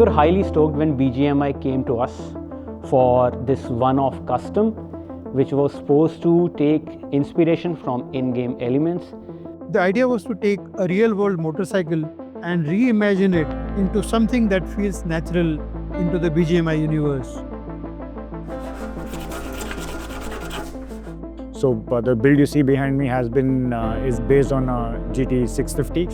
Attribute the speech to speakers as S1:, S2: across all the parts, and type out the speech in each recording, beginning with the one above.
S1: were highly stoked when BGMI came to us for this one-off custom, which was supposed to take inspiration from in-game elements.
S2: The idea was to take a real-world motorcycle and reimagine it into something that feels natural into the BGMI universe.
S3: So the build you see behind me has been is based on a GT 650.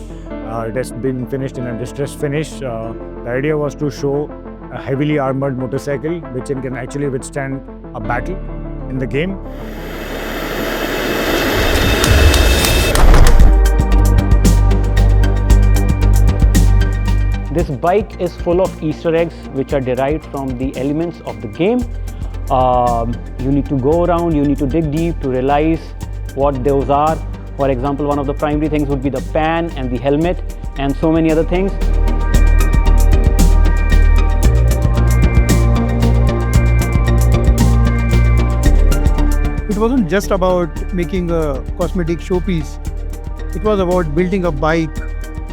S3: It has been finished in a distressed finish. The idea was to show a heavily armored motorcycle which can actually withstand a battle in the game.
S1: This bike is full of Easter eggs which are derived from the elements of the game. You need to go around, you need to dig deep to realize what those are. For example, one of the primary things would be the pan and the helmet and so many other things.
S2: It wasn't just about making a cosmetic showpiece. It was about building a bike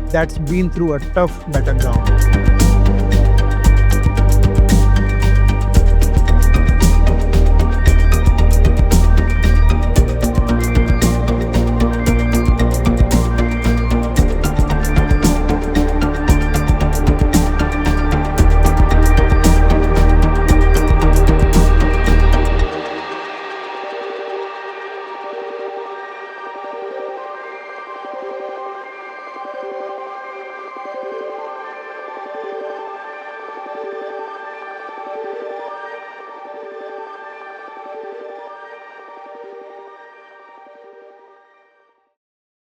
S2: that's been through a tough battleground.